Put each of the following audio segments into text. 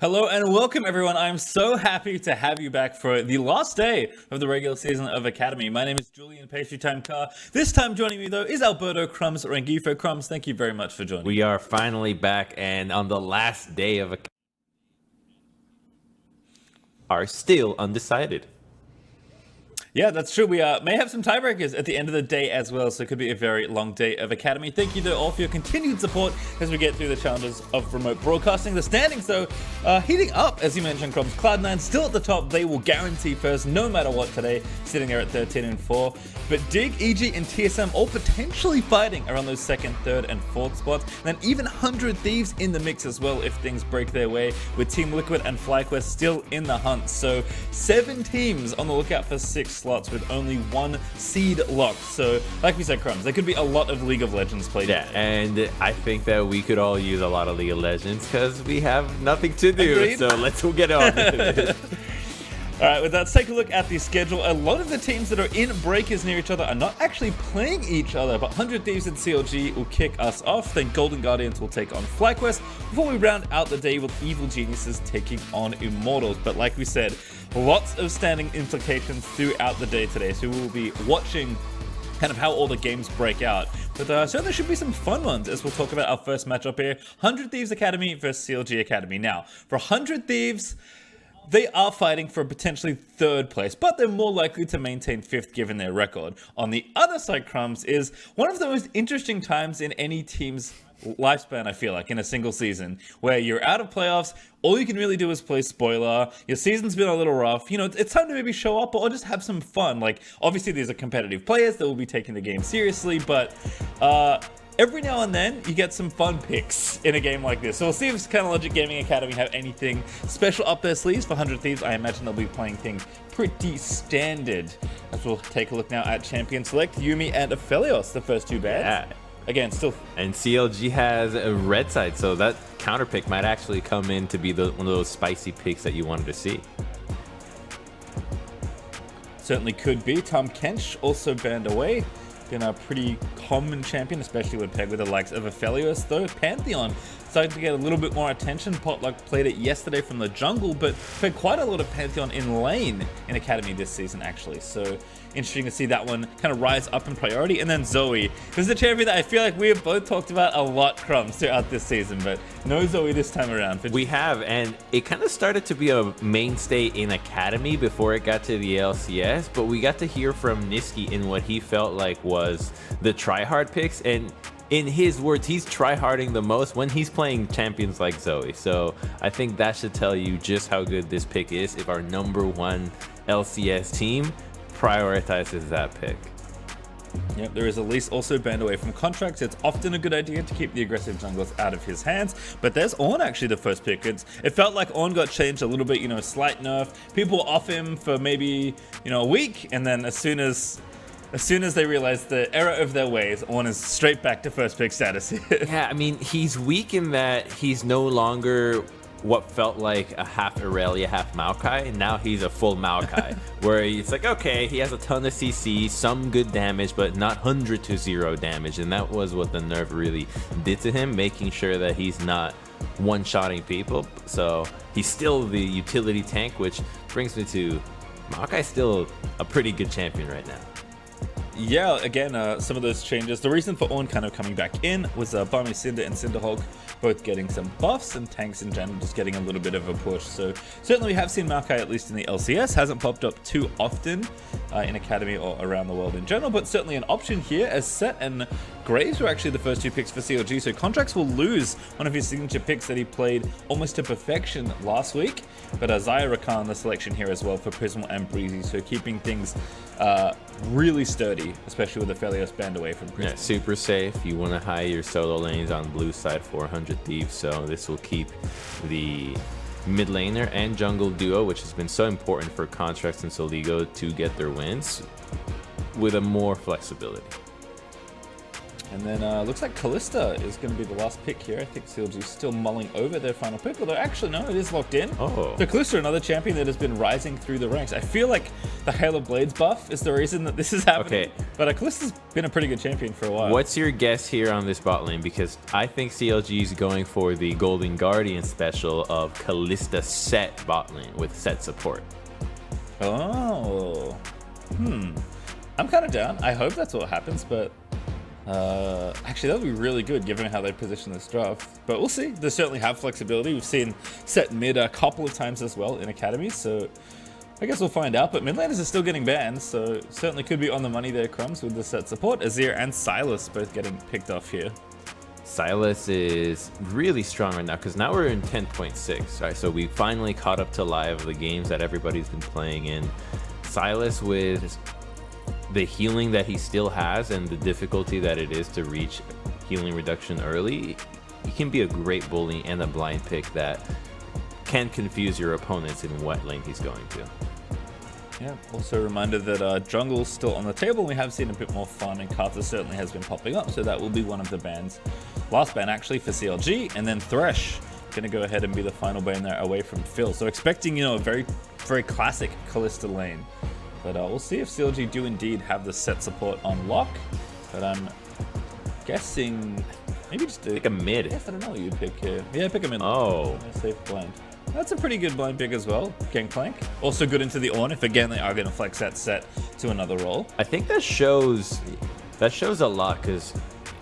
Hello and welcome everyone. I'm so happy to have you back for the last day of the regular season of Academy. My name is Julian Pastry Time Car. This time joining me though is Alberto Crumbs Rengifo. Crumbs, thank you very much for joining. We are finally back and on the last day of Academy are still undecided. Yeah, that's true. We may have some tiebreakers at the end of the day as well, so it could be a very long day of Academy. Thank you, though, all for your continued support as we get through the challenges of remote broadcasting. The standings, though, heating up, as you mentioned, Crumbs. Cloud9 still at the top. They will guarantee first, no matter what today, sitting there at 13 and 4. But Dig, EG, and TSM all potentially fighting around those second, third, and fourth spots. And then even 100 Thieves in the mix as well if things break their way, with Team Liquid and FLICKR still in the hunt. So 7 teams on the lookout for 6 slots with only 1 seed locked. So, like we said, Crumbs, there could be a lot of League of Legends played. Yeah, and I think that we could all use a lot of League of Legends because we have nothing to do. Agreed. So let's get on with it. Alright, with that, let's take a look at the schedule. A lot of the teams that are in breakers near each other are not actually playing each other, but 100 Thieves and CLG will kick us off. Then Golden Guardians will take on FlyQuest before we round out the day with Evil Geniuses taking on Immortals. But like we said, lots of standing implications throughout the day today, so we will be watching kind of how all the games break out. But certainly should be some fun ones as we'll talk about our first matchup here. 100 Thieves Academy versus CLG Academy. Now, for 100 Thieves, they are fighting for potentially 3rd place, but they're more likely to maintain 5th given their record. On the other side, Crumbs, is one of the most interesting times in any team's lifespan, I feel like, in a single season, where you're out of playoffs, all you can really do is play spoiler, your season's been a little rough, you know, it's time to maybe show up or just have some fun. Like, obviously these are competitive players that will be taking the game seriously, but every now and then, you get some fun picks in a game like this. So we'll see if Logic Gaming Academy have anything special up their sleeves. For 100 Thieves, I imagine they'll be playing things pretty standard. As we'll take a look now at Champion Select, Yuumi and Aphelios, the first 2 bans. Yeah. Again, still. And CLG has a red side, so that counter pick might actually come in to be one of those spicy picks that you wanted to see. Certainly could be. Tom Kench also banned away. Been a pretty common champion, especially when pegged with the likes of Aphelios, though. Pantheon starting to get a little bit more attention. Potluck played it yesterday from the jungle, but played quite a lot of Pantheon in lane in Academy this season, actually. So interesting to see that one kind of rise up in priority. And then Zoe. This is a champion that I feel like we have both talked about a lot, Crumbs, throughout this season, but no Zoe this time around. We have, and it kind of started to be a mainstay in Academy before it got to the LCS, but we got to hear from Niski in what he felt like was the tryhard picks, and in his words, he's tryharding the most when he's playing champions like Zoe. So I think that should tell you just how good this pick is if our #1 LCS team prioritizes that pick. Yep, there is Elise also banned away from contracts. It's often a good idea to keep the aggressive junglers out of his hands, but there's Ornn actually the first pick. It felt like Ornn got changed a little bit, you know, slight nerf. People were off him for maybe, you know, a week, and then as soon as they realize the error of their ways, Ornn is straight back to first pick status. Yeah, I mean, he's weak in that he's no longer what felt like a half Irelia, half Maokai, and now he's a full Maokai, where it's like, okay, he has a ton of CC, some good damage, but not 100 to 0 damage, and that was what the nerf really did to him, making sure that he's not one-shotting people. So he's still the utility tank, which brings me to Maokai's still a pretty good champion right now. Yeah, again, some of those changes. The reason for Ornn kind of coming back in was Barmy Syndra and Cinderhulk both getting some buffs, and tanks in general just getting a little bit of a push. So certainly we have seen Maokai, at least in the LCS, hasn't popped up too often in Academy or around the world in general, but certainly an option here, as Set and Graves were actually the first 2 picks for CLG, so Contracts will lose one of his signature picks that he played almost to perfection last week, but Zaya Rakan the selection here as well for Prismal and Breezy, so keeping things really sturdy, especially with Aphelios banned away from Prismal. Yeah, super safe. You want to hide your solo lanes on blue side for 100 Thieves, so this will keep the mid laner and jungle duo, which has been so important for Contracts and Soligo to get their wins, with a more flexibility. And then looks like Calissa is going to be the last pick here. I think CLG is still mulling over their final pick, although actually no, it is locked in. Oh. So Calissa, another champion that has been rising through the ranks. I feel like the Hail of Blades buff is the reason that this is happening. Okay. But Calissa's been a pretty good champion for a while. What's your guess here on this bot lane? Because I think CLG is going for the Golden Guardian special of Calista set bot lane with set support. Oh. I'm kind of down. I hope that's what happens, but actually that would be really good given how they position this draft. But we'll see. They certainly have flexibility. We've seen set mid a couple of times as well in academies, so I guess we'll find out. But mid laners are still getting banned, so certainly could be on the money there, Crumbs, with the set support. Azir and Silas both getting picked off here. Silas is really strong right now because now we're in 10.6, right? So we finally caught up to live the games that everybody's been playing in. Silas, with the healing that he still has and the difficulty that it is to reach healing reduction early, he can be a great bully and a blind pick that can confuse your opponents in what lane he's going to. Yeah, also a reminder that jungle's still on the table. We have seen a bit more fun, and Carter certainly has been popping up, so that will be one of the bans. Last ban actually for CLG, and then Thresh gonna go ahead and be the final ban there away from Phil. So expecting, a very, very classic Calista lane. But we'll see if CLG do indeed have the set support on lock. But I'm guessing maybe just Pick a mid. I guess I don't know what you'd pick here. Yeah, pick a mid. Oh. Safe blind. That's a pretty good blind pick as well. Gangplank. Also good into the Ornn if again they are going to flex that set to another role. I think that shows a lot because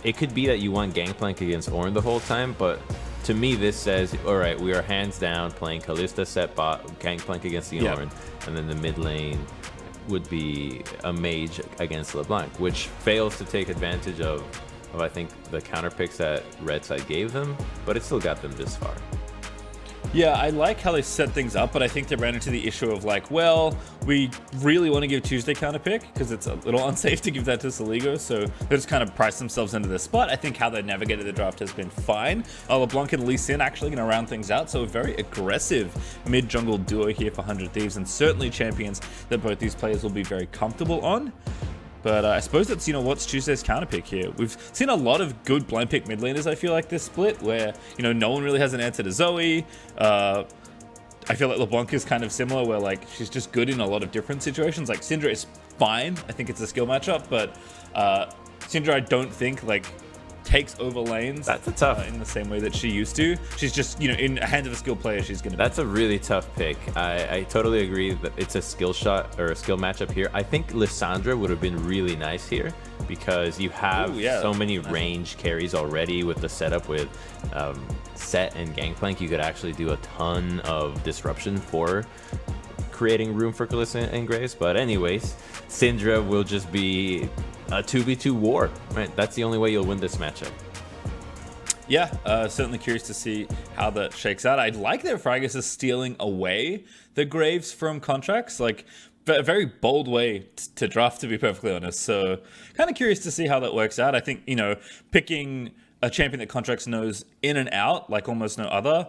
it could be that you want Gangplank against Ornn the whole time, but to me this says, all right, we are hands down playing Calista set bot, Gangplank against the Ornn, and then the mid lane would be a mage against LeBlanc, which fails to take advantage of I think the counter picks that Red Side gave them, but it still got them this far. Yeah, I like how they set things up, but I think they ran into the issue of like, well, we really want to give Tuesday counter pick because it's a little unsafe to give that to Saligo, so they just kind of priced themselves into this spot. I think how they navigated the draft has been fine. LeBlanc and Lee Sin actually going to round things out, so a very aggressive mid-jungle duo here for 100 Thieves, and certainly champions that both these players will be very comfortable on. But I suppose that's, what's Tuesday's counter pick here. We've seen a lot of good blind pick mid laners, I feel like, this split, where, no one really has an answer to Zoe. I feel like LeBlanc is kind of similar, where, like, she's just good in a lot of different situations. Like, Syndra is fine. I think it's a skill matchup, but Syndra, I don't think, like, takes over lanes. That's a tough in the same way that she used to. She's just, in the hands of a skilled player, she's going to be. That's a really tough pick. I totally agree that it's a skill shot or a skill matchup here. I think Lissandra would have been really nice here because you have so many range carries already with the setup with Set and Gangplank. You could actually do a ton of disruption for creating room for Calissa and Graves. But anyways, Syndra will just be a 2v2 war, right? That's the only way you'll win this matchup. Yeah, certainly curious to see how that shakes out. I'd like that Fragus is stealing away the Graves from contracts, like a very bold way to draft, to be perfectly honest. So kind of curious to see how that works out. I think, picking a champion that contracts knows in and out, like almost no other,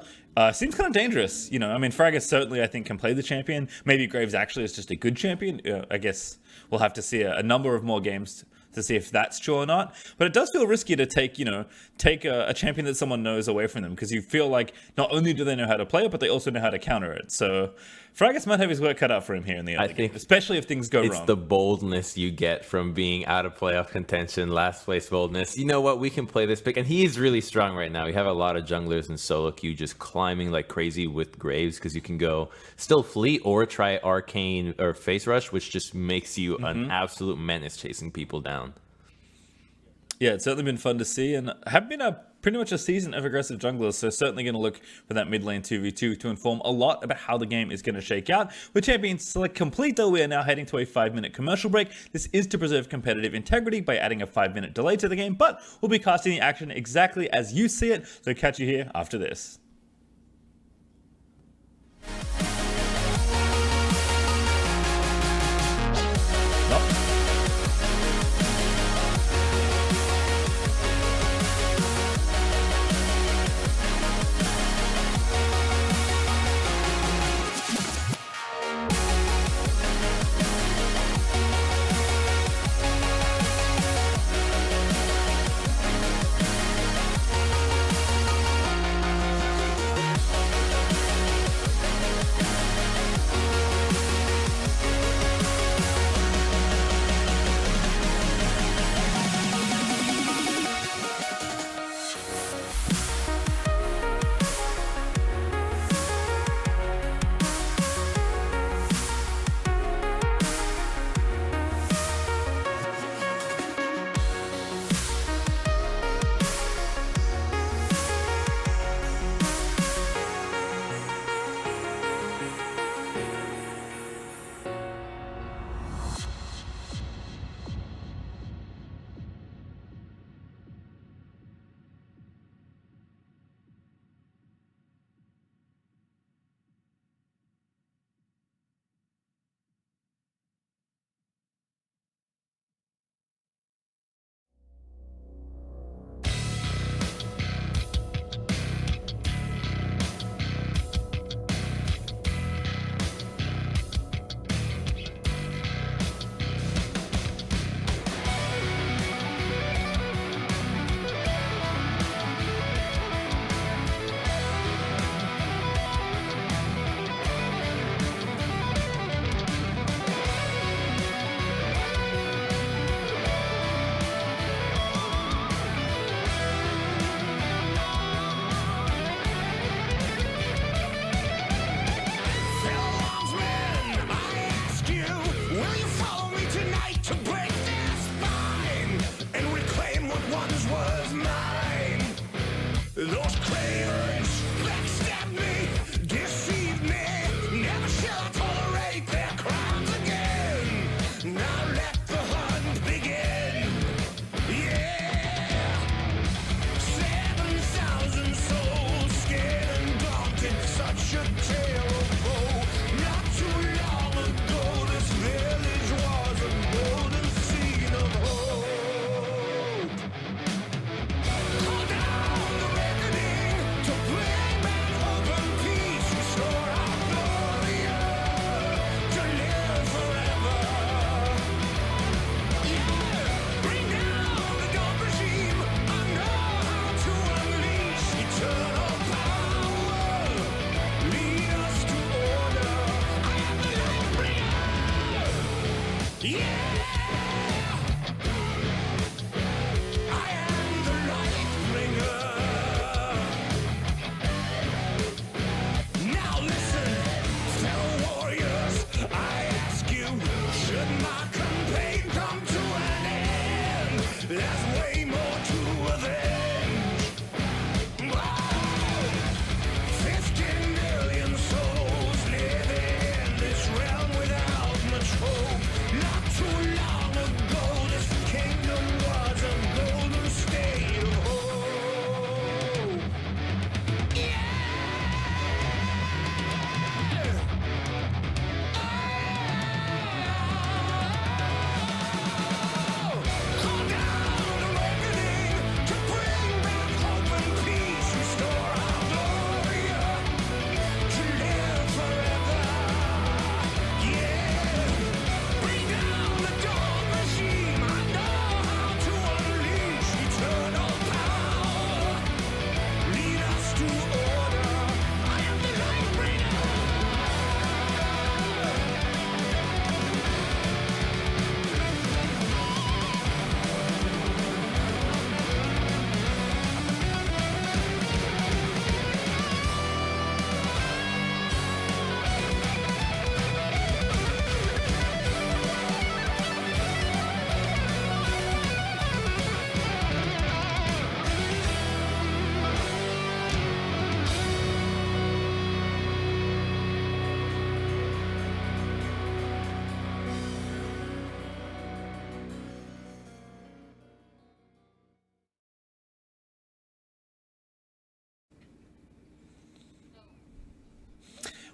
seems kind of dangerous. Fragus certainly, I think, can play the champion. Maybe Graves actually is just a good champion. I guess we'll have to see a number of more games to see if that's true or not. But it does feel risky to take a champion that someone knows away from them, because you feel like not only do they know how to play it, but they also know how to counter it. So Fragus might have his work cut out for him here in the early game, especially if things go wrong. It's the boldness you get from being out of playoff contention, last place boldness. You know what? We can play this pick, and he's really strong right now. We have a lot of junglers in solo queue just climbing like crazy with Graves, because you can go still fleet or try arcane or face rush, which just makes you an absolute menace chasing people down. Yeah, it's certainly been fun to see, and have been pretty much a season of aggressive junglers, so certainly going to look for that mid lane 2v2 to inform a lot about how the game is going to shake out. With Champions Select complete, though, we are now heading to a 5-minute commercial break. This is to preserve competitive integrity by adding a 5-minute delay to the game, but we'll be casting the action exactly as you see it, so catch you here after this.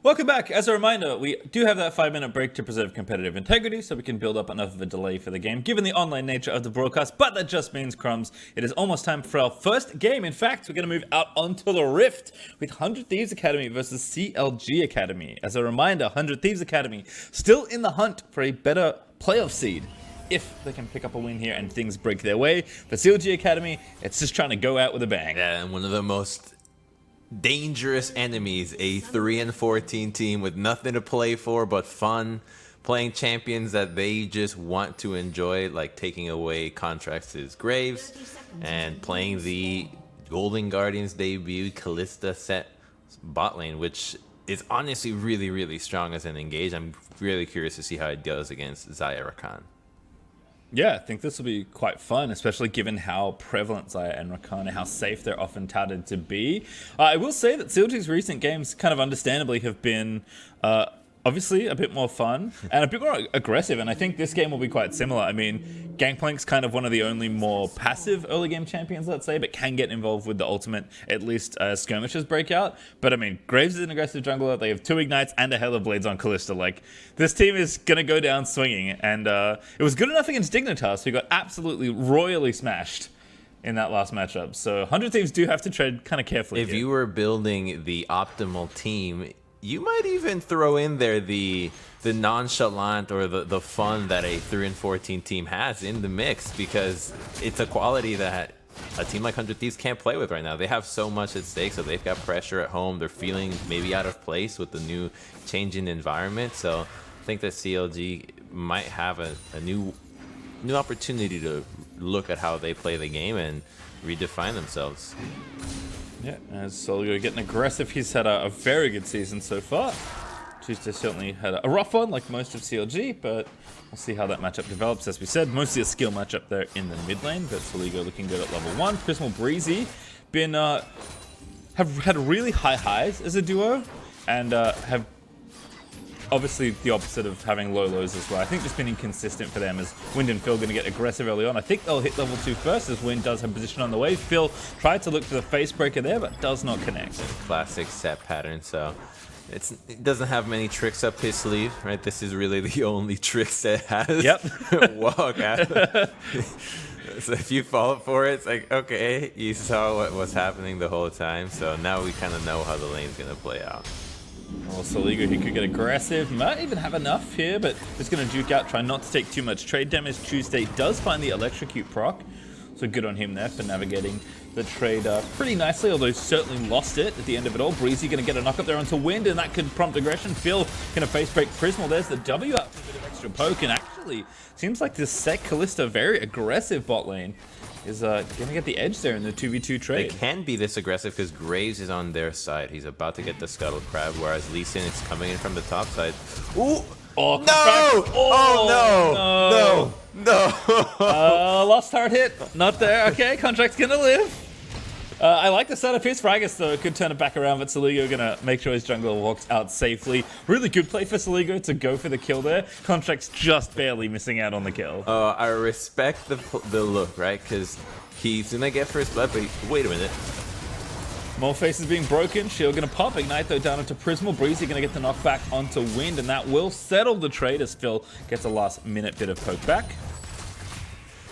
Welcome back. As a reminder, we do have that 5-minute break to preserve competitive integrity so we can build up enough of a delay for the game, given the online nature of the broadcast, but that just means, crumbs, it is almost time for our first game. In fact, we're going to move out onto the Rift with 100 Thieves Academy versus CLG Academy. As a reminder, 100 Thieves Academy still in the hunt for a better playoff seed if they can pick up a win here and things break their way. For CLG Academy, it's just trying to go out with a bang. Yeah, and one of the most dangerous enemies, a 3-14 team with nothing to play for but fun, playing champions that they just want to enjoy, like taking away Contrax's Graves and playing the Golden Guardians debut Calissa set bot lane, which is honestly really strong as an engage. I'm really curious to see how it goes against Zaya Rakan. Yeah, I think this will be quite fun, especially given how prevalent Zaya and Rakan and how safe they're often touted to be. I will say that CLG's recent games kind of understandably have been obviously a bit more fun and a bit more aggressive, and I think this game will be quite similar. I mean, Gangplank's kind of one of the only more passive early game champions, let's say, but can get involved with the ultimate, at least skirmishes break out. But I mean, Graves is an aggressive jungler, they have 2 ignites and a Hell of Blades on Calista. Like, this team is gonna go down swinging, and it was good enough against Dignitas, who got absolutely royally smashed in that last matchup. So 100 Thieves do have to tread kind of carefully If here. you were building the optimal team, you might even throw in there the nonchalant or the fun that a 3-14 team has in the mix, because it's a quality that a team like 100 Thieves can't play with right now. They have so much at stake, so they've got pressure at home. They're feeling maybe out of place with the new changing environment. So I think that CLG might have a new opportunity to look at how they play the game and redefine themselves. Yeah, as Solio getting aggressive, he's had a very good season so far. Tuesday certainly had a rough one, like most of CLG, but we'll see how that matchup develops. As we said, mostly a skill matchup there in the mid lane, but Soligo looking good at level 1. Prismal Breezy been have had really high highs as a duo, and have obviously the opposite of having low lows as well. I think just been inconsistent for them, as Wind and Phil going to get aggressive early on. I think they'll hit level 2 first, as Wind does have position on the way. Phil tried to look for the face breaker there, but does not connect. Classic set pattern, so it doesn't have many tricks up his sleeve, right? This is really the only tricks it has. Yep. Walk out. So if you fall for it, it's like, okay, you saw what was happening the whole time, so now we kind of know how the lane's going to play out. Well, Soligo, he could get aggressive, might even have enough here, but just going to juke out, try not to take too much trade damage. Tuesday does find the Electrocute proc, so good on him there for navigating the trade pretty nicely, although certainly lost it at the end of it all. Breezy going to get a knock up there onto Wind, and that could prompt aggression. Phil going to face break Prismal. There's the W up for a bit of extra poke, and actually seems like this Sec Calista, very aggressive bot lane, is going to get the edge there in the 2v2 trade. They can be this aggressive because Graves is on their side. He's about to get the Scuttle Crab, whereas Lee Sin is coming in from the top side. Ooh! Oh, no! Oh, No! Lost hard hit. Not there. Okay, Contract's going to live. I like the setup. Here's Fragus, though. Could turn it back around, but Soligo going to make sure his jungler walks out safely. Really good play for Soligo to go for the kill there. Contract's just barely missing out on the kill. I respect the look, right? Because he's going to get first blood, but wait a minute. More faces being broken. Shield going to pop. Ignite, though, down into Prismal. Breezy going to get the knockback onto Wind, and that will settle the trade as Phil gets a last-minute bit of poke back.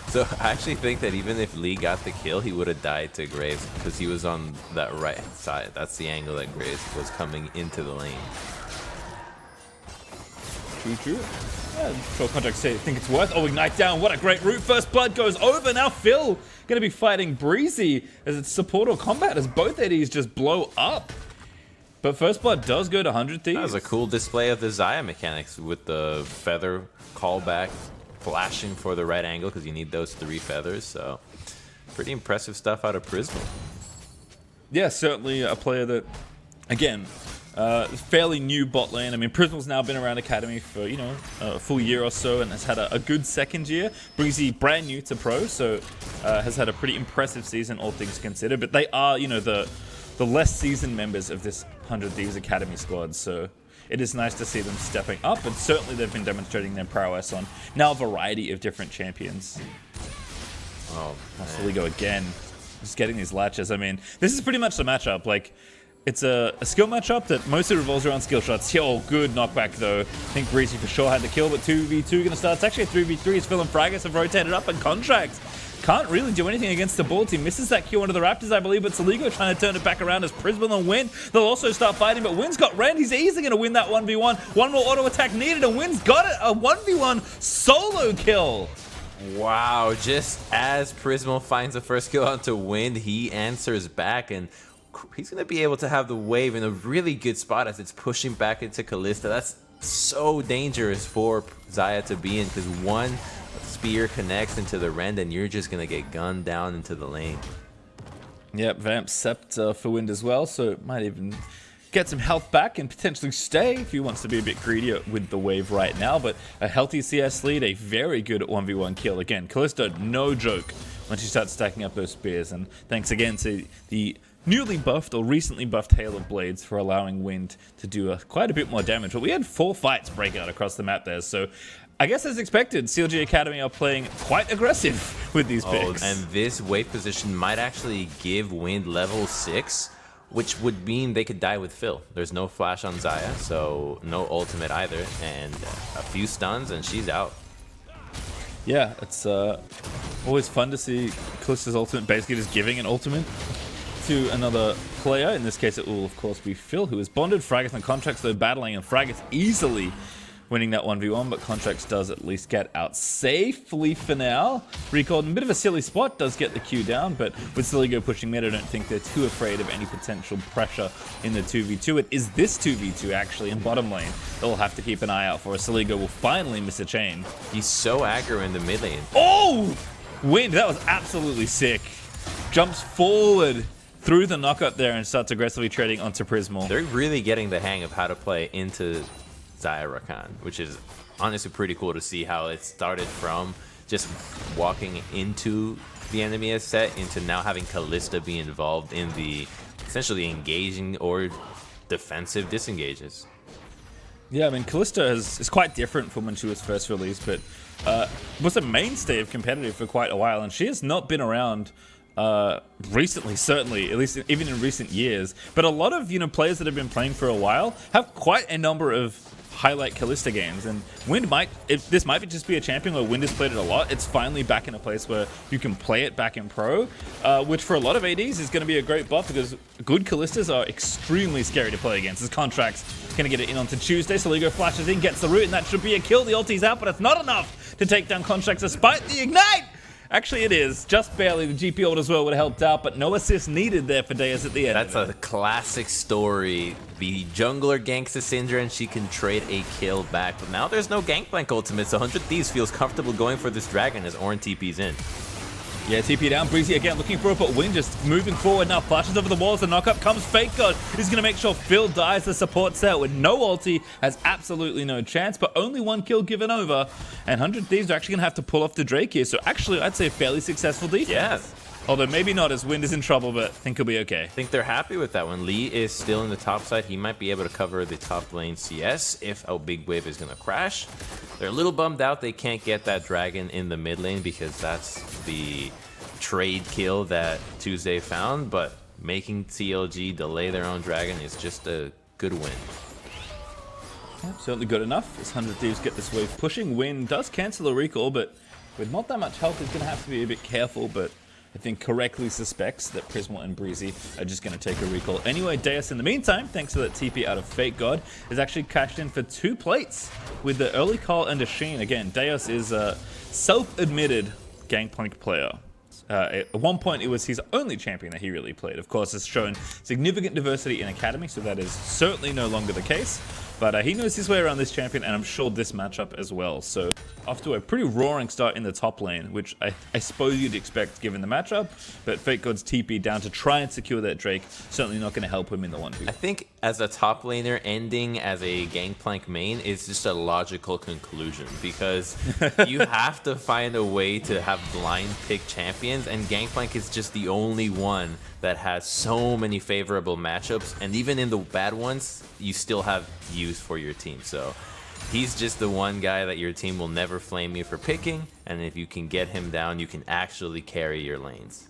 So I actually think that even if Lee got the kill, he would have died to Graves because he was on that right side. That's the angle that Graves was coming into the lane. True. Yeah, sure, Contract say think it's worth. Oh, Ignite down. What a great route. First blood goes over. Now Phil going to be fighting Breezy as it's support or combat as both ADs just blow up. But first blood does go to 100 Thieves. That was a cool display of the Zaya mechanics with the feather callback, flashing for the right angle because you need those 3 feathers. So pretty impressive stuff out of Prismal. Yeah, certainly a player that, again, fairly new bot lane. I mean, Prismal's now been around Academy for, you know, a full year or so and has had a good second year. Breezy, brand new to pro, so has had a pretty impressive season, all things considered. But they are, you know, the less seasoned members of this 100 Thieves Academy squad, so it is nice to see them stepping up, and certainly they've been demonstrating their prowess on now a variety of different champions. Oh, Soligo again, just getting these latches. I mean, this is pretty much the matchup. Like, It's a skill matchup that mostly revolves around skill shots. Oh, good knockback though. I think Breezy for sure had the kill, but 2v2 gonna start. It's actually a 3v3 as Phil and Fragis have rotated up, and Contracts can't really do anything against the ball team. Misses that Q onto the Raptors, I believe, but Saligo trying to turn it back around as Prismal and Win. They'll also start fighting, but Win's got Rend. He's easily going to win that 1v1. One more auto attack needed, and Win's got it. A 1v1 solo kill. Wow, just as Prismal finds the first kill onto Wind, he answers back, and he's going to be able to have the wave in a really good spot as it's pushing back into Calissa. That's so dangerous for Xayah to be in, because one spear connects into the Rend and you're just going to get gunned down into the lane. Yep, Vamp Sept for Wind as well, so it might even get some health back and potentially stay if he wants to be a bit greedy with the wave right now. But a healthy CS lead, a very good 1v1 kill. Again, Calista, no joke when she starts stacking up those spears. And thanks again to the newly buffed or recently buffed Hail of Blades for allowing Wind to do quite a bit more damage. But we had 4 fights break out across the map there, so I guess as expected, CLGA Academy are playing quite aggressive with these picks. And this wave position might actually give Wind level 6, which would mean they could die with Phil. There's no flash on Xayah, so no ultimate either, and a few stuns and she's out. Yeah, it's always fun to see Calissa's ultimate basically just giving an ultimate to another player. In this case, it will of course be Phil, who is bonded. Fragis and Contracts though battling, and Fragis easily winning that 1v1, but Contracts does at least get out safely for now. Recalled in a bit of a silly spot, does get the Q down, but with Saligo pushing mid, I don't think they're too afraid of any potential pressure in the 2v2. It is this 2v2 actually in bottom lane they'll have to keep an eye out for. Saligo will finally miss a chain. He's so aggro in the mid lane. Oh! Wind, that was absolutely sick. Jumps forward through the knockup there and starts aggressively trading onto Prismal. They're really getting the hang of how to play into Xayah Rakan, which is honestly pretty cool to see how it started from just walking into the enemy as set into now having Calista be involved in the essentially engaging or defensive disengages. Yeah, I mean, Calista is quite different from when she was first released, but was a mainstay of competitive for quite a while, and she has not been around recently, certainly, at least even in recent years. But a lot of players that have been playing for a while have quite a number of highlight Calista games, and Wind might, this might just be a champion where Wind has played it a lot. It's finally back in a place where you can play it back in pro, which for a lot of ADs is going to be a great buff, because good Calistas are extremely scary to play against. His Contract's going to get it in onto Tuesday. Saligo flashes in, gets the root, and that should be a kill. The ulti's out, but it's not enough to take down Contracts despite the ignite. Actually, it is. Just barely. The GP ult as well would have helped out, but no assist needed there for Deus at the end. That's a classic story. The jungler ganks the Syndra and she can trade a kill back, but now there's no Gangplank ultimate, so 100 Thieves feels comfortable going for this dragon as Ornn TP's in. Yeah, TP down. Breezy again looking for it, but Wind just moving forward now. Flashes over the walls. The knockup comes. Fake God is going to make sure Phil dies. The support set with no ulti has absolutely no chance, but only 1 kill given over. And 100 Thieves are actually going to have to pull off the Drake here. So actually, I'd say a fairly successful defense. Yeah. Although maybe not, as Wind is in trouble, but I think he'll be okay. I think they're happy with that one. Lee is still in the top side. He might be able to cover the top lane CS if a big wave is going to crash. They're a little bummed out they can't get that dragon in the mid lane, because that's the trade kill that Tuesday found, but making CLG delay their own dragon is just a good win. Yep, certainly good enough as 100 Thieves get this wave pushing. Wind does cancel a recall, but with not that much health, he's going to have to be a bit careful, but I think correctly suspects that Prismal and Breezy are just going to take a recall. Anyway, Deus in the meantime, thanks to that TP out of Fake God, is actually cashed in for 2 plates with the early call and a Sheen. Again, Deus is a self-admitted Gangplank player. At one point, it was his only champion that he really played. Of course, it's shown significant diversity in Academy, so that is certainly no longer the case. But he knows his way around this champion, and I'm sure this matchup as well. So off to a pretty roaring start in the top lane, which I suppose you'd expect given the matchup. But Fake God's TP down to try and secure that Drake, certainly not going to help him in the 1v. I think as a top laner, ending as a Gangplank main is just a logical conclusion, because you have to find a way to have blind pick champions, and Gangplank is just the only one that has so many favorable matchups, and even in the bad ones, you still have use for your team. So he's just the one guy that your team will never flame you for picking, and if you can get him down, you can actually carry your lanes.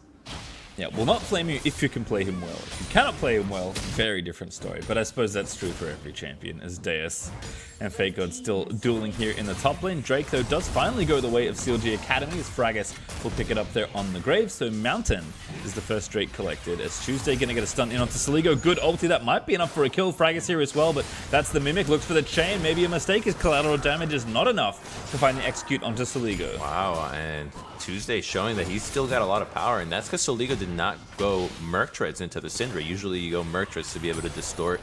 Yeah, will not flame you if you can play him well. If you cannot play him well, very different story. But I suppose that's true for every champion, as Deus and Fake God still dueling here in the top lane. Drake, though, does finally go the way of CLG Academy, as Fragus will pick it up there on the grave. So Mountain is the first Drake collected, as Tuesday going to get a stun in onto Saligo. Good ulti, that might be enough for a kill. Fragus here as well, but that's the Mimic. Looks for the chain, maybe a mistake. His collateral damage is not enough to finally execute onto Saligo. Wow, and Tuesday showing that he's still got a lot of power, and that's because Saligo did not go Merc Treads into the Syndra. Usually you go Merc Treads to be able to distort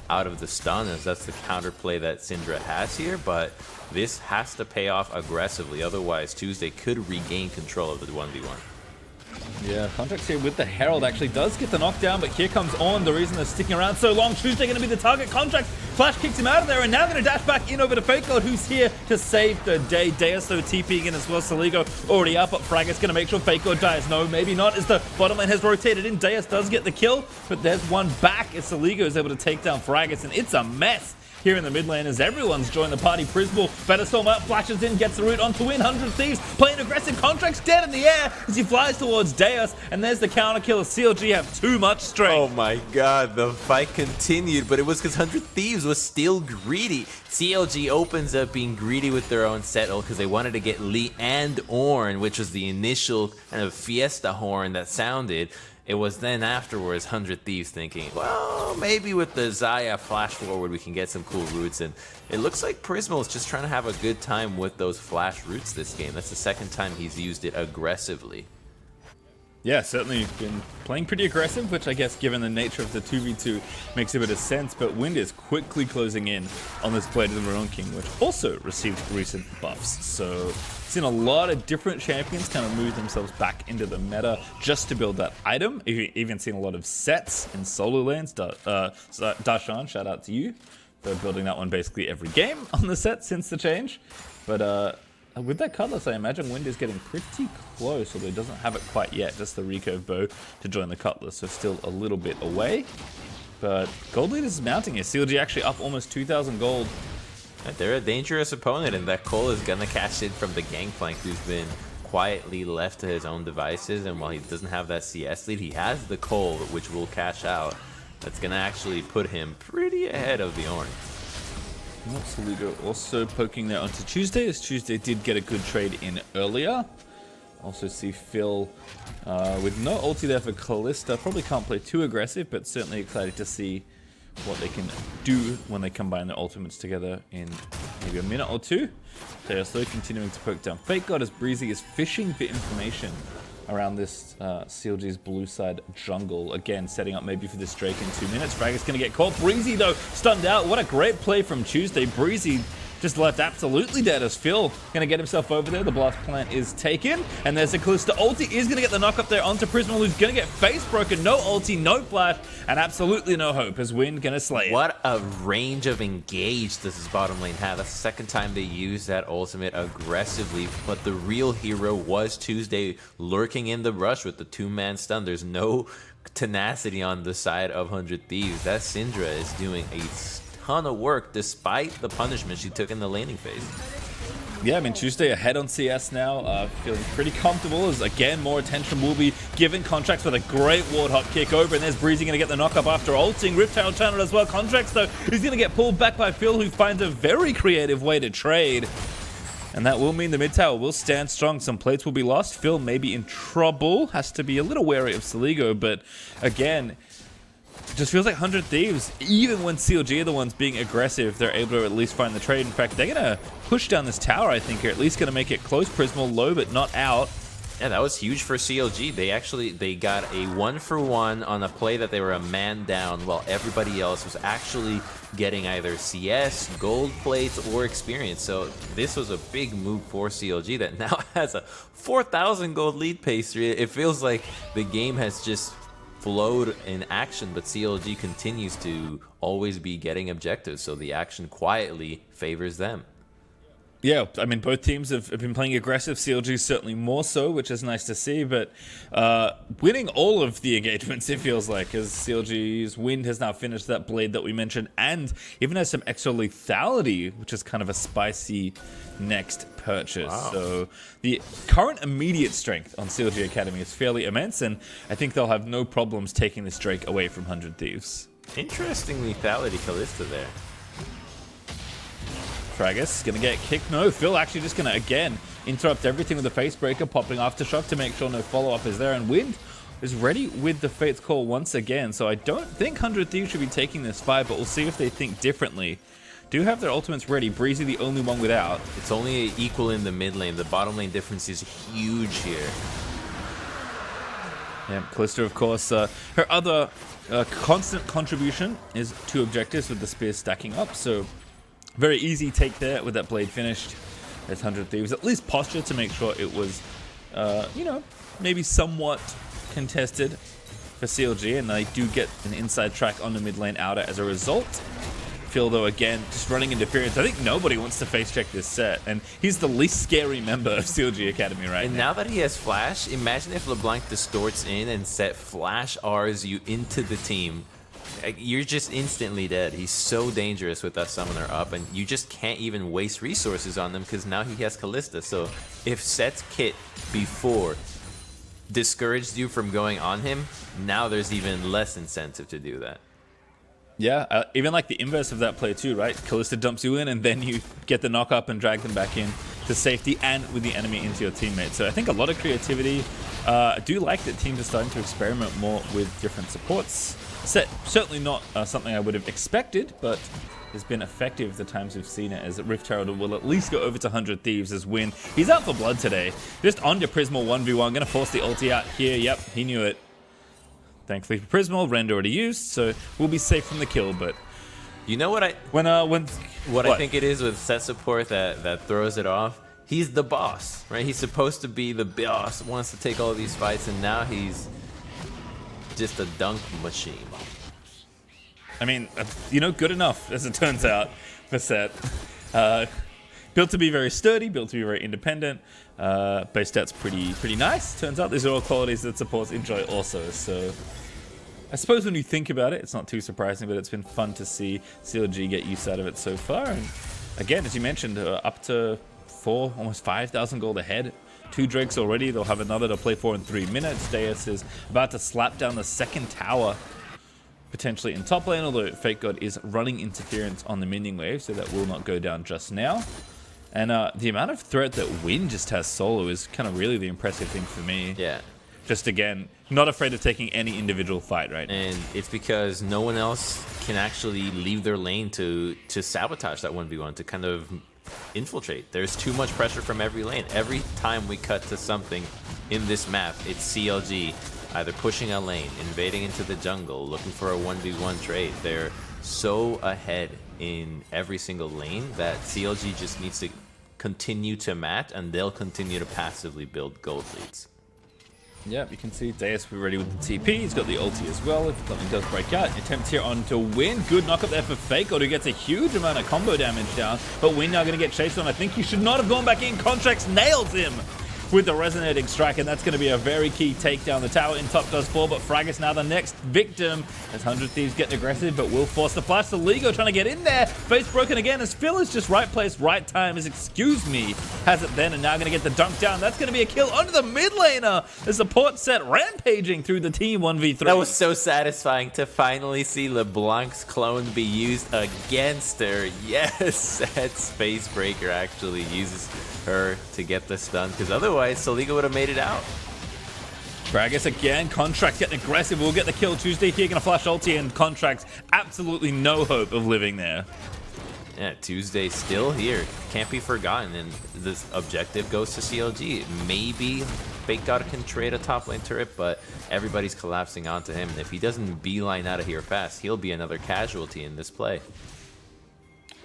out of the stun, as that's the counterplay that Syndra has here, but this has to pay off aggressively, otherwise Tuesday could regain control of the 1v1. Yeah, Contracts here with the Herald actually does get the knockdown, but here comes On, the reason they're sticking around so long. Tuesday going to be the target. Contracts, Flash kicks him out of there, and now going to dash back in over to Fake God, who's here to save the day. Deus, though, TPing in as well. Saligo already up, but Fragus going to make sure Fake God dies. No, maybe not, as the bottom lane has rotated in. Deus does get the kill, but there's one back as Saligo is able to take down Fragus, and it's a mess here in the mid lane as everyone's joined the party. Prismal better storm out, flashes in, gets the root on to win. 100 Thieves playing aggressive. Contracts dead in the air as he flies towards Deus, and there's the counter kill. CLG have too much strength. Oh my god, the fight continued, but it was because 100 Thieves was still greedy. CLG opens up being greedy with their own settle because they wanted to get Lee and Ornn, which was the initial kind of fiesta horn that sounded. It was then afterwards 100 Thieves thinking, well, maybe with the Xayah flash forward we can get some cool roots, and it looks like Prismal is just trying to have a good time with those flash roots this game. That's the second time he's used it aggressively. Yeah, certainly been playing pretty aggressive, which I guess given the nature of the 2v2 makes a bit of sense, but Wind is quickly closing in on this Blade of the Maroon King, which also received recent buffs. So seen a lot of different champions kind of move themselves back into the meta just to build that item. You've even seen a lot of sets in solo lanes. Darshan, shout out to you for building that one basically every game on the set since the change. But with that Cutlass, I imagine Wind is getting pretty close, although he doesn't have it quite yet. Just the recurve bow to join the Cutlass, so still a little bit away. But Gold Lead is mounting here. CLG actually up almost 2,000 gold. They're a dangerous opponent, and that Cole is going to cash in from the Gangplank, who's been quietly left to his own devices. And while he doesn't have that CS lead, he has the Cole, which will cash out. That's going to actually put him pretty ahead of the Ornn. Saligo also poking there onto Tuesday, as Tuesday did get a good trade in earlier. Also see Phil with no ulti there for Calissa. Probably can't play too aggressive, but certainly excited to see what they can do when they combine their ultimates together in maybe a minute or two. They are slowly continuing to poke down Fake God as Breezy is fishing for information around this CLG's blue side jungle. Again, setting up maybe for this Drake in 2 minutes. Frag is going to get caught. Breezy, though, stunned out. What a great play from Tuesday. Breezy just left absolutely dead as Phil going to get himself over there. The blast plant is taken, and there's a Calista ulti. Is going to get the knock up there onto Prismal, who's going to get face broken. No ulti, no flash, and absolutely no hope as Wind going to slay it. What a range of engage does his bottom lane have. That's the second time they used that ultimate aggressively, but the real hero was Tuesday lurking in the rush with the two-man stun. There's no tenacity on the side of 100 Thieves. That Syndra is doing a ton of work despite the punishment she took in the laning phase. Yeah, I mean, Tuesday ahead on CS now, feeling pretty comfortable as, again, more attention will be given. Contracts with a great Warthog kick over, and there's Breezy going to get the knock up after ulting. Riptail channel as well. Contracts, though, he's going to get pulled back by Phil, who finds a very creative way to trade. And that will mean the mid tower will stand strong. Some plates will be lost. Phil may be in trouble. Has to be a little wary of Saligo, but again, just feels like 100 Thieves, even when CLG are the ones being aggressive, they're able to at least find the trade. In fact, they're going to push down this tower, I think, or at least going to make it close. Prismal low, but not out. Yeah, that was huge for CLG. They got a 1-for-1 on a play that they were a man down, while everybody else was actually getting either CS, gold plates, or experience. So this was a big move for CLG that now has a 4,000 gold lead pace. It feels like the game has just flowed in action, but CLG continues to always be getting objectives, so the action quietly favors them. Yeah, I mean, both teams have been playing aggressive. CLG certainly more so, which is nice to see. But winning all of the engagements, it feels like, as CLG's Wind has now finished that blade that we mentioned, and even has some extra lethality, which is kind of a spicy next purchase. Wow. So the current immediate strength on CLG Academy is fairly immense, and I think they'll have no problems taking this Drake away from 100 Thieves. Interesting lethality Calissa there. Fragus gonna get kicked. No, Phil actually just gonna again interrupt everything with the face breaker, popping Aftershock to make sure no follow-up is there, and Wind is ready with the Fate's Call once again. So I don't think 100 Thieves should be taking this fight, but we'll see if they think differently. Do have their ultimates ready. Breezy the only one without. It's only equal in the mid lane. The bottom lane difference is huge here. Yeah, Calissa, of course, her other constant contribution is 2 objectives with the spears stacking up, so very easy take there with that blade finished. As 100 Thieves at least posture to make sure it was, you know, maybe somewhat contested for CLG, and they do get an inside track on the mid lane outer as a result. Phil, though, again, just running interference. I think nobody wants to face check this set, and he's the least scary member of CLG Academy right now. And now that he has Flash, imagine if LeBlanc distorts in and set Flash R's you into the team. You're just instantly dead. He's so dangerous with that summoner up, and you just can't even waste resources on them because now he has Calista. So if Set's kit before discouraged you from going on him, now there's even less incentive to do that. Yeah, even like the inverse of that play too, right? Calista dumps you in, and then you get the knock up and drag them back in to safety and with the enemy into your teammate. So I think a lot of creativity. I do like that teams are starting to experiment more with different supports. Certainly not something I would have expected, but has been effective the times we've seen it, as Rift Herald will at least go over to 100 Thieves as Win. He's out for blood today. Just on to Prismal 1v1. Gonna force the ulti out here. Yep, he knew it. Thankfully for Prismal, Rend already used, so we'll be safe from the kill, but you know what I think it is with set support that throws it off? He's the boss, right? He's supposed to be the boss, wants to take all of these fights, and now he's just a dunk machine. I mean, you know, good enough, as it turns out, for Set. Built to be very sturdy, built to be very independent. Base stats pretty nice. Turns out these are all qualities that supports enjoy also. So I suppose when you think about it, it's not too surprising, but it's been fun to see CLG get use out of it so far. And again, as you mentioned, up to 4, almost 5,000 gold ahead. 2 Drakes already. They'll have another to play for in 3 minutes. Deus is about to slap down the second tower, potentially in top lane, although Fake God is running interference on the minion wave, so that will not go down just now. And the amount of threat that Win just has solo is kind of really the impressive thing for me. Yeah. Just again, not afraid of taking any individual fight right now. And it's because no one else can actually leave their lane to sabotage that 1v1, to kind of infiltrate. There's too much pressure from every lane. Every time we cut to something in this map, it's CLG either pushing a lane, invading into the jungle, looking for a 1v1 trade. They're so ahead in every single lane that CLG just needs to continue to match, and they'll continue to passively build gold leads. Yep, you can see Deus will be ready with the TP. He's got the ulti as well if something does break out. Attempt here on to Win. Good knock up there for Fake God, who gets a huge amount of combo damage down. But Win now going to get chased on. I think he should not have gone back in. Contracts nails him with the resonating strike, and that's going to be a very key takedown. The tower in top does fall, but Fragus now the next victim as 100 Thieves get aggressive, but will force the flash. The Lego trying to get in there. Face broken again as Phil is just right place, right time as excuse me has it then, and now going to get the dunk down. That's going to be a kill onto the mid laner. The support set rampaging through the team 1v3. That was so satisfying to finally see LeBlanc's clone be used against her. Yes, that Space Breaker actually uses her to get the stun, because otherwise Soliga would have made it out. Fragus again, Contract getting aggressive, will get the kill. Tuesday here gonna flash ulti, and Contract's absolutely no hope of living there. Yeah, Tuesday still here, can't be forgotten, and this objective goes to CLG. Maybe Fake God can trade a top lane turret, but everybody's collapsing onto him, and if he doesn't beeline out of here fast, he'll be another casualty in this play.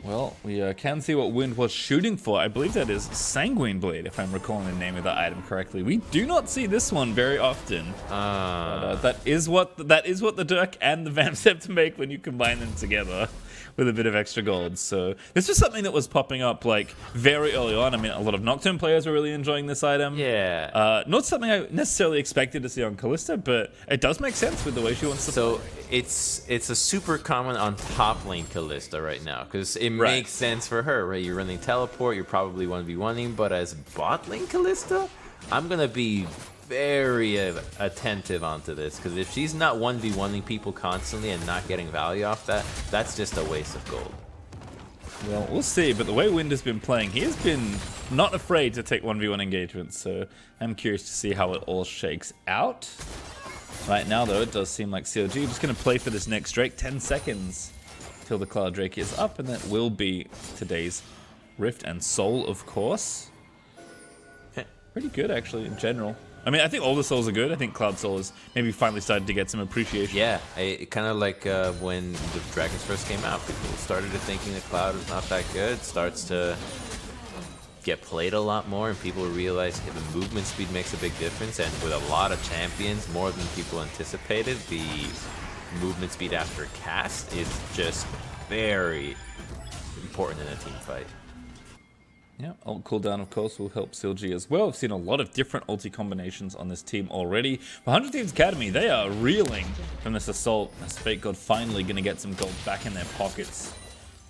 Well, we can see what Wind was shooting for. I believe that is Sanguine Blade, if I'm recalling the name of the item correctly. We do not see this one very often. But, that is what the Dirk and the Vamps have to make when you combine them together with a bit of extra gold. So this was something that was popping up like very early on. I mean, a lot of Nocturne players were really enjoying this item. Yeah. Not something I necessarily expected to see on Calissa, but it does make sense with the way she wants to play. So it's a super common on top lane Calista right now, because it makes sense for her, right? You're running teleport, you're probably 1v1ing, but as bot lane Calista, I'm gonna be very attentive onto this, because if she's not 1v1ing people constantly and not getting value off that, that's just a waste of gold. Well, we'll see, but the way Wind has been playing, he has been not afraid to take 1v1 engagements, so I'm curious to see how it all shakes out. Right now, though, it does seem like CLG just going to play for this next Drake. 10 seconds till the Cloud Drake is up, and that will be today's Rift and Soul, of course. Pretty good, actually, in general. I mean, I think all the Souls are good. I think Cloud Soul is maybe finally started to get some appreciation. Yeah, it kind of like when the Dragons first came out, people started to thinking the Cloud is not that good. It starts to get played a lot more, and people realize the movement speed makes a big difference, and with a lot of champions, more than people anticipated, the movement speed after cast is just very important in a team fight. Yeah, ult cooldown, of course, will help CLG as well. We've seen a lot of different ulti combinations on this team already. For 100 Thieves Academy, they are reeling from this assault, as Fake God finally going to get some gold back in their pockets.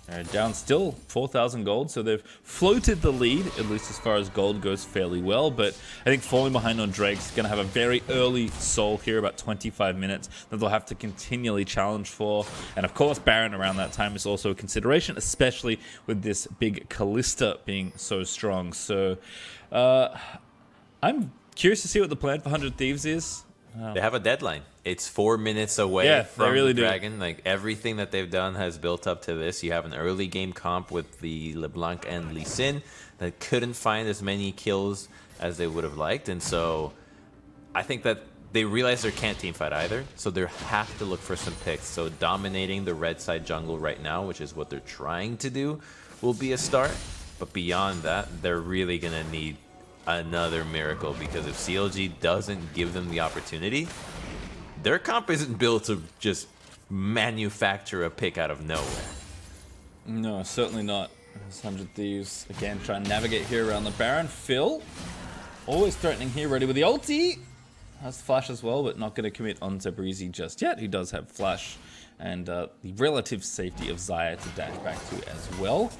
They're down still 4,000 gold, so they've floated the lead, at least as far as gold goes, fairly well. But I think falling behind on Drake's going to have a very early soul here, about 25 minutes, that they'll have to continually challenge for. And of course, Baron around that time is also a consideration, especially with this big Calista being so strong. So I'm curious to see what the plan for 100 Thieves is. They have a deadline. It's 4 minutes away from really the Dragon. Like, everything that they've done has built up to this. You have an early game comp with the LeBlanc and Lee Sin that couldn't find as many kills as they would have liked. And so I think that they realize they can't teamfight either. So they have to look for some picks. So dominating the red side jungle right now, which is what they're trying to do, will be a start. But beyond that, they're really going to need another miracle, because if CLG doesn't give them the opportunity, their comp isn't built to just manufacture a pick out of nowhere. No, certainly not. 100 Thieves again trying to navigate here around the Baron. Phil, always threatening here, ready with the ulti. Has Flash as well, but not going to commit onto Breezy just yet. He does have Flash and the relative safety of Xayah to dash back to as well.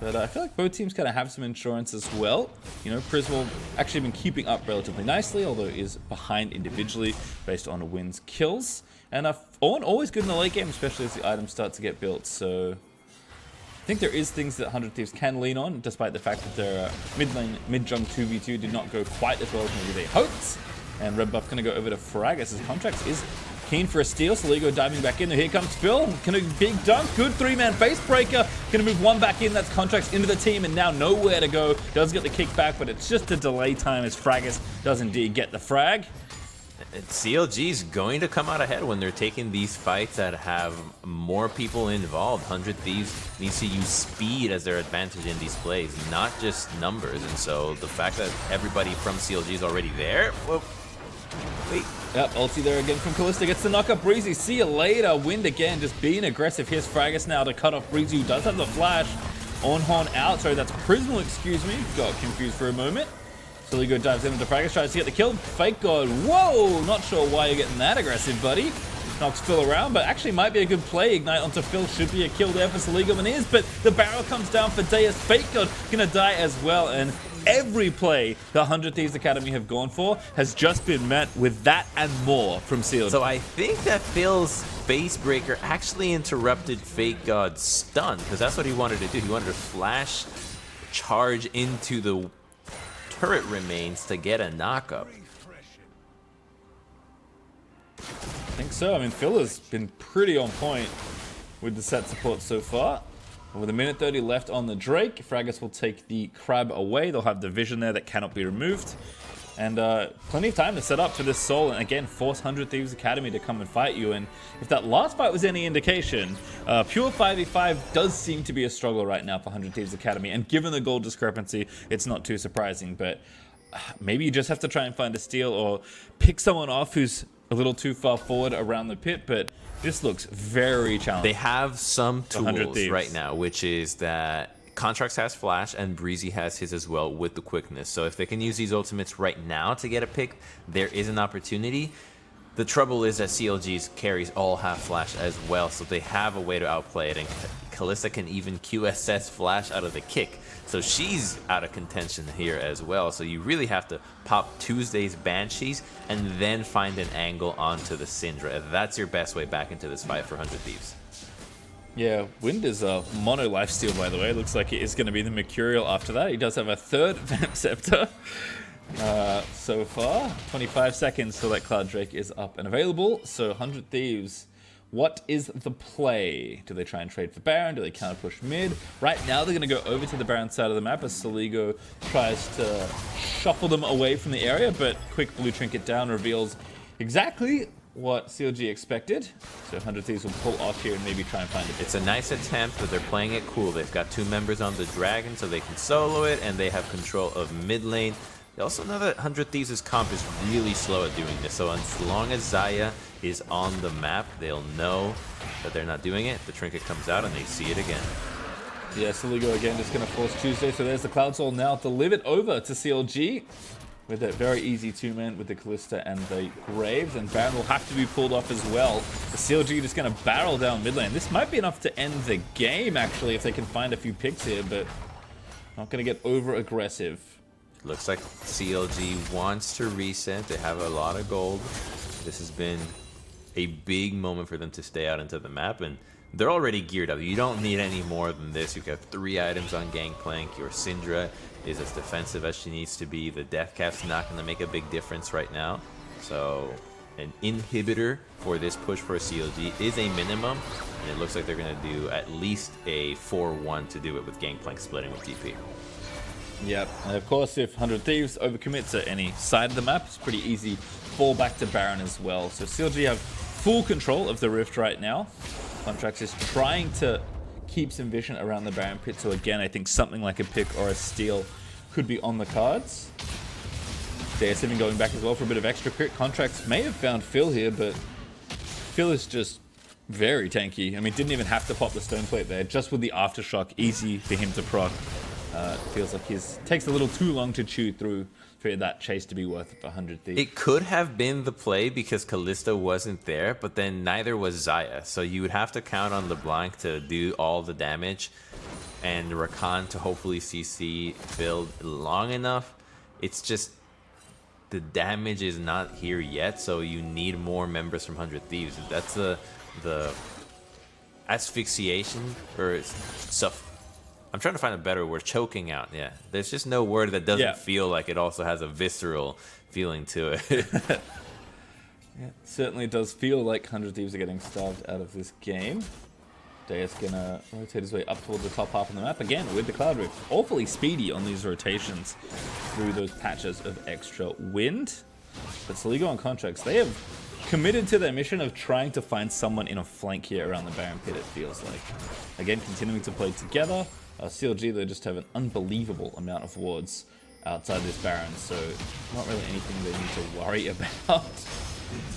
But I feel like both teams kind of have some insurance as well. You know, Prismal actually been keeping up relatively nicely, although is behind individually based on Wind's kills. And Ornn always good in the late game, especially as the items start to get built. So I think there is things that 100 Thieves can lean on, despite the fact that their mid-jung 2v2 did not go quite as well as maybe they hoped. And Red Buff going to go over to Fragus. His contract is keen for a steal. Soligo diving back in. Here comes Phil. Can a big dunk. Good three-man face breaker. Going to move one back in. That's Contracts into the team, and now nowhere to go. Does get the kick back, but it's just a delay time as Fragus does indeed get the frag. CLG's going to come out ahead when they're taking these fights that have more people involved. 100 Thieves needs to use speed as their advantage in these plays, not just numbers. And so the fact that everybody from CLG is already there, well, wait. Yep, ulti there again from Calissa. Gets the knock up Breezy. See you later. Wind again, just being aggressive. Here's Fragus now to cut off Breezy, who does have the flash. Ornn out. Sorry, that's Prismal, excuse me. Got confused for a moment. Soligo dives into Fragus, tries to get the kill. Fake God. Whoa! Not sure why you're getting that aggressive, buddy. Knocks Phil around, but actually might be a good play. Ignite onto Phil. Should be a kill there for Soligo, and is, but the barrel comes down for Deus. Fake God gonna die as well, and every play the 100 Thieves Academy have gone for has just been met with that and more from CLG. So I think that Phil's base breaker actually interrupted Fake God's stun, because that's what he wanted to do. He wanted to flash charge into the turret remains to get a knockup. I think so. I mean, Phil has been pretty on point with the set support so far. With a minute 30 left on the Drake, Fragus will take the crab away. They'll have the vision there that cannot be removed. And plenty of time to set up for this Soul, and again, force 100 Thieves Academy to come and fight you. And if that last fight was any indication, pure 5v5 does seem to be a struggle right now for 100 Thieves Academy. And given the gold discrepancy, it's not too surprising. But maybe you just have to try and find a steal or pick someone off who's a little too far forward around the pit. But this looks very challenging. They have some tools right now, which is that Contracts has Flash and Breezy has his as well with the Quickness. So if they can use these ultimates right now to get a pick, there is an opportunity. The trouble is that CLG's carries all have Flash as well, so they have a way to outplay it. And Calissa can even QSS Flash out of the kick. So she's out of contention here as well. So you really have to pop Tuesday's Banshees and then find an angle onto the Syndra. That's your best way back into this fight for 100 Thieves. Yeah, Wind is a mono lifesteal, by the way. Looks like it is going to be the Mercurial after that. He does have a third Vamp Scepter. So far, 25 seconds till that Cloud Drake is up and available. So 100 Thieves, what is the play? Do they try and trade for Baron? Do they counter push mid? Right now they're going to go over to the Baron side of the map as Soligo tries to shuffle them away from the area, but quick blue Trinket down reveals exactly what CLG expected. So 100 Thieves will pull off here and maybe try and find it. It's a nice attempt, but they're playing it cool. They've got 2 members on the Dragon, so they can solo it, and they have control of mid lane. They also know that 100 Thieves' comp is really slow at doing this, so as long as Xayah is on the map, they'll know that they're not doing it. The Trinket comes out, and they see it again. Yeah, Soligo again just going to force Tuesday, so there's the Cloud Soul now delivered over to CLG. With a very easy 2-man with the Calissa and the Graves, and Baron will have to be pulled off as well. The CLG just going to barrel down mid lane. This might be enough to end the game, actually, if they can find a few picks here, but not going to get over-aggressive. Looks like CLG wants to reset. They have a lot of gold. This has been a big moment for them to stay out into the map, and they're already geared up. You don't need any more than this. You've got 3 items on Gangplank. Your Syndra is as defensive as she needs to be. The Death Cap's not going to make a big difference right now. So an inhibitor for this push for a CLG is a minimum, and it looks like they're going to do at least a 4-1 to do it with Gangplank splitting with TP. Yep, and of course if 100 Thieves overcommits at any side of the map, it's pretty easy fall back to Baron as well. So CLG have full control of the Rift right now. Contracts is trying to keep some vision around the Baron pit, so again I think something like a pick or a steal could be on the cards. Deus even going back as well for a bit of extra crit. Contracts may have found Phil here, but Phil is just very tanky. I mean, didn't even have to pop the stone plate there, just with the aftershock, easy for him to proc. Feels like his takes a little too long to chew through for that chase to be worth it for 100 Thieves. It could have been the play because Calista wasn't there, but then neither was Xayah. So you would have to count on LeBlanc to do all the damage and Rakan to hopefully CC build long enough. It's just the damage is not here yet, so you need more members from 100 Thieves. That's the asphyxiation or stuff. I'm trying to find a better word. Choking out, yeah. There's just no word that doesn't feel like it also has a visceral feeling to it. Yeah, it certainly does feel like 100 Thieves are getting starved out of this game. Deus gonna rotate his way up toward the top half of the map again with the Cloud Rift. Awfully speedy on these rotations through those patches of extra wind. But Soligo and Contracts, they have committed to their mission of trying to find someone in a flank here around the Baron pit, it feels like. Again, continuing to play together. CLG, they just have an unbelievable amount of wards outside this Baron, so not really anything they need to worry about.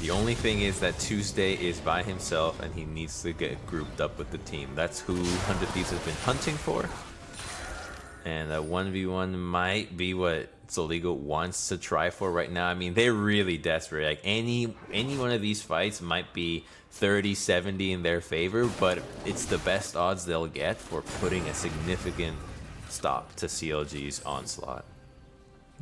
The only thing is that Tuesday is by himself and he needs to get grouped up with the team. That's who 100 Thieves has been hunting for. And a 1v1 might be what Soligo wants to try for right now. I mean, they're really desperate. Like any one of these fights might be 30-70 in their favor, but it's the best odds they'll get for putting a significant stop to CLG's onslaught.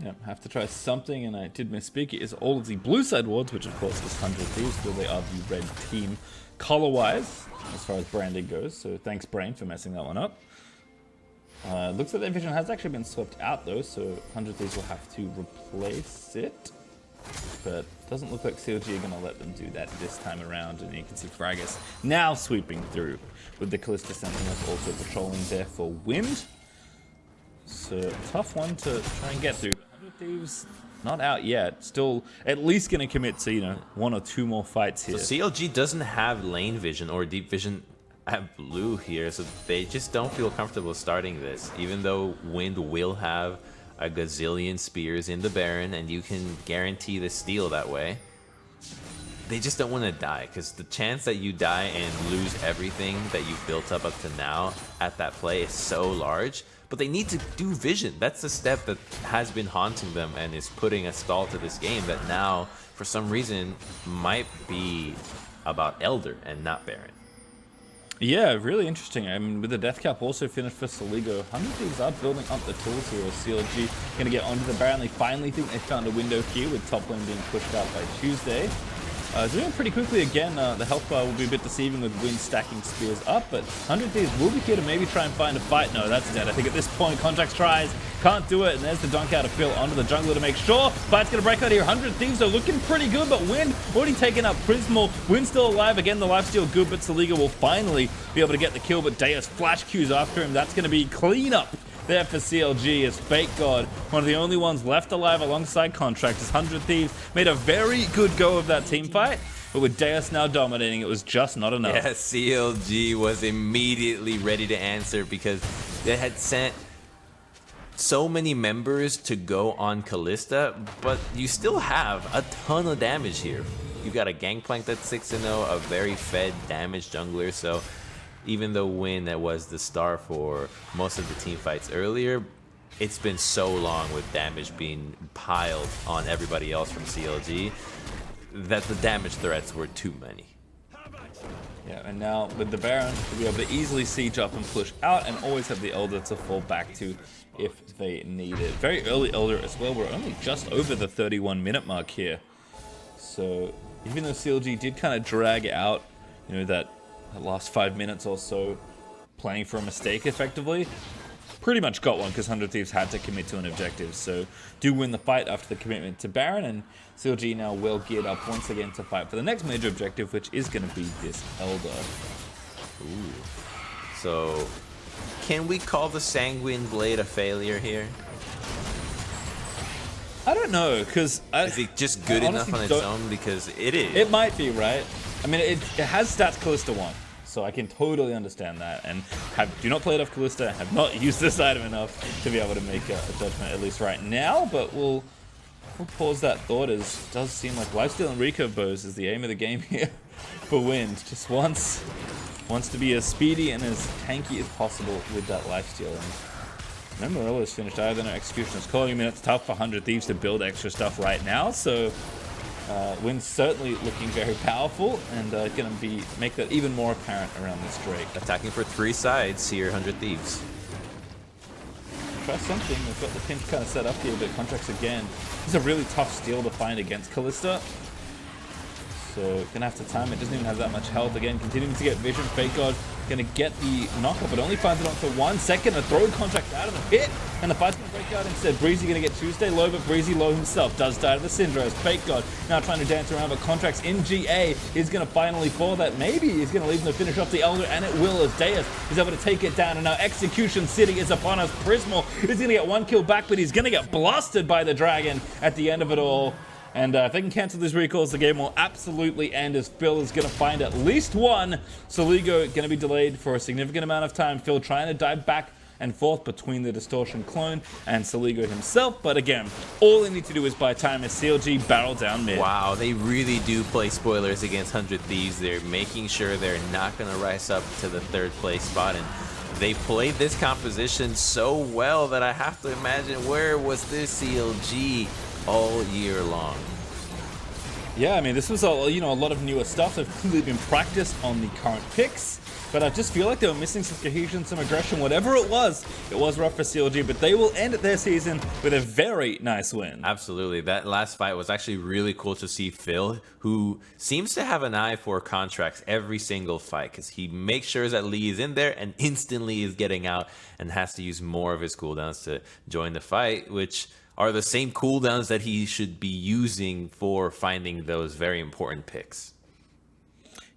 Yeah, have to try something, and I did misspeak. It is all of the blue side wards, which of course is 100 Thieves, though they are the red team color-wise, as far as branding goes. So thanks, Brain, for messing that one up. Looks like their vision has actually been swept out, though, so 100 Thieves will have to replace it. But doesn't look like CLG are going to let them do that this time around. And you can see Fragus now sweeping through with the Calista Sentinels also patrolling there for wind. So tough one to try and get through. 100 Thieves not out yet. Still at least going to commit to, you know, 1 or 2 more fights here. So CLG doesn't have lane vision or deep vision at blue here, so they just don't feel comfortable starting this. Even though Wind will have a gazillion spears in the Baron, and you can guarantee the steal that way. They just don't want to die, because the chance that you die and lose everything that you've built up to now at that play is so large. But they need to do vision. That's the step that has been haunting them and is putting a stall to this game that now, for some reason, might be about Elder and not Baron. Yeah, really interesting. I mean, with the death cap also finished for Soligo, 100 Thieves are building up the tools here. CLG going to get onto the Baron. They finally think they found a window here with top lane being pushed out by Tuesday. Doing it pretty quickly again. The health bar will be a bit deceiving with Wind stacking spears up, but 100 Thieves will be here to maybe try and find a fight. No, that's dead. I think at this point, Contracts tries, can't do it, and there's the dunk out of Phil onto the jungler to make sure. Fight's going to break out here. 100 Thieves are looking pretty good, but Wind already taken up Prismal. Wind still alive. Again, the lifesteal good, but Soligo will finally be able to get the kill, but Deus flash Qs after him. That's going to be cleanup there for CLG as Fake God, one of the only ones left alive alongside Contractors. 100 Thieves made a very good go of that team fight, but with Deus now dominating, it was just not enough. Yeah, CLG was immediately ready to answer because they had sent so many members to go on Calissa, but you still have a ton of damage here. You've got a Gangplank that's 6-0, a very fed damage jungler, so even though Win that was the star for most of the team fights earlier, it's been so long with damage being piled on everybody else from CLG that the damage threats were too many. Yeah, and now with the Baron, to be able to easily siege up and push out and always have the Elder to fall back to if they need it. Very early Elder as well. We're only just over the 31-minute mark here. So even though CLG did kind of drag out, you know, that last 5 minutes or so playing for a mistake effectively, pretty much got one because 100 Thieves had to commit to an objective. So do win the fight after the commitment to Baron, and CLG now well geared up once again to fight for the next major objective, which is going to be this Elder. Ooh. So can we call the Sanguine Blade a failure here? I don't know, because is it just good enough on its own? Because it is. It might be, right? I mean, it has stats Calista 1. So I can totally understand that, and do not play it off Calista, have not used this item enough to be able to make a judgment, at least right now, but we'll pause that thought, as it does seem like Lifesteal and recurve bows is the aim of the game here for Wind. Just wants to be as speedy and as tanky as possible with that Lifesteal. And Mercurial is finished either, no Execution is calling. I mean, it's tough for 100 Thieves to build extra stuff right now, so Wind's certainly looking very powerful, and going to make that even more apparent around this Drake. Attacking for 3 sides here, 100 Thieves. Try something. They've got the pinch kind of set up here, but Contracts again. This is a really tough steal to find against Calista. So gonna have to time it. Doesn't even have that much health. Again, continuing to get vision. Fake God gonna get the knockup, but only finds it on for 1 second. A throw Contract out of the pit, and the fight's gonna break out instead. Breezy gonna get Tuesday low, but Breezy low himself does die to the Syndra as Fake God now trying to dance around, but Contracts in GA is gonna finally fall. That maybe is gonna leave him to finish off the Elder, and it will, as Deus is able to take it down, and now Execution City is upon us. Prismal is gonna get 1 kill back, but he's gonna get blasted by the dragon at the end of it all. And if they can cancel these recalls, the game will absolutely end, as Phil is going to find at least 1. Soligo going to be delayed for a significant amount of time. Phil trying to dive back and forth between the Distortion clone and Soligo himself. But again, all they need to do is buy time as CLG barrel down mid. Wow, they really do play spoilers against 100 Thieves. They're making sure they're not going to rise up to the 3rd place spot. And they played this composition so well that I have to imagine, where was this CLG all year long? Yeah, I mean, this was a lot of newer stuff. They've clearly been practiced on the current picks, but I just feel like they were missing some cohesion, some aggression, whatever it was rough for CLG, but they will end their season with a very nice win. Absolutely. That last fight was actually really cool to see Phil, who seems to have an eye for Contracts every single fight, because he makes sure that Lee is in there and instantly is getting out and has to use more of his cooldowns to join the fight, which are the same cooldowns that he should be using for finding those very important picks.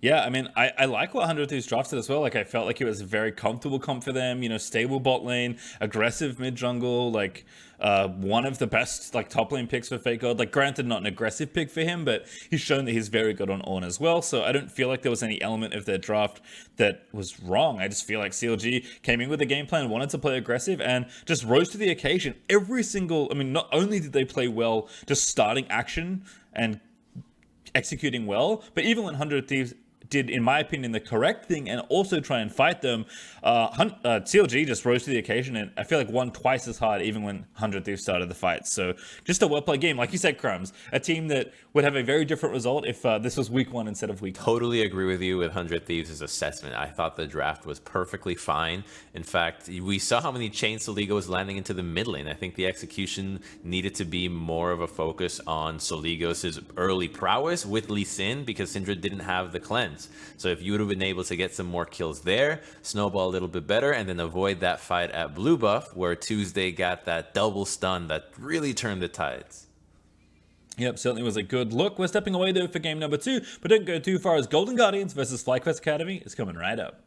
Yeah, I mean, I like what 100 Thieves drafted as well. Like, I felt like it was a very comfortable comp for them. You know, stable bot lane, aggressive mid jungle, like one of the best like top lane picks for Fake God. Like, granted, not an aggressive pick for him, but he's shown that he's very good on Ornn as well. So I don't feel like there was any element of their draft that was wrong. I just feel like CLG came in with a game plan, wanted to play aggressive, and just rose to the occasion. Every single, I mean, not only did they play well, just starting action and executing well, but even when 100 Thieves did, in my opinion, the correct thing and also try and fight them, CLG just rose to the occasion, and I feel like won twice as hard even when 100 Thieves started the fight. So just a well-played game. Like you said, Crumbs, a team that would have a very different result if this was week 1 instead of week 2. Totally agree with you with 100 Thieves' assessment. I thought the draft was perfectly fine. In fact, we saw how many chains the Liga was landing into the mid lane. I think the execution needed to be more of a focus on Soligos' early prowess with Lee Sin, because Syndra didn't have the cleanse. So if you would have been able to get some more kills there, snowball a little bit better, and then avoid that fight at blue buff where Tuesday got that double stun that really turned the tides. Yep, certainly was a good look. We're stepping away though for game number 2, but don't go too far, as Golden Guardians versus FlyQuest Academy is coming right up.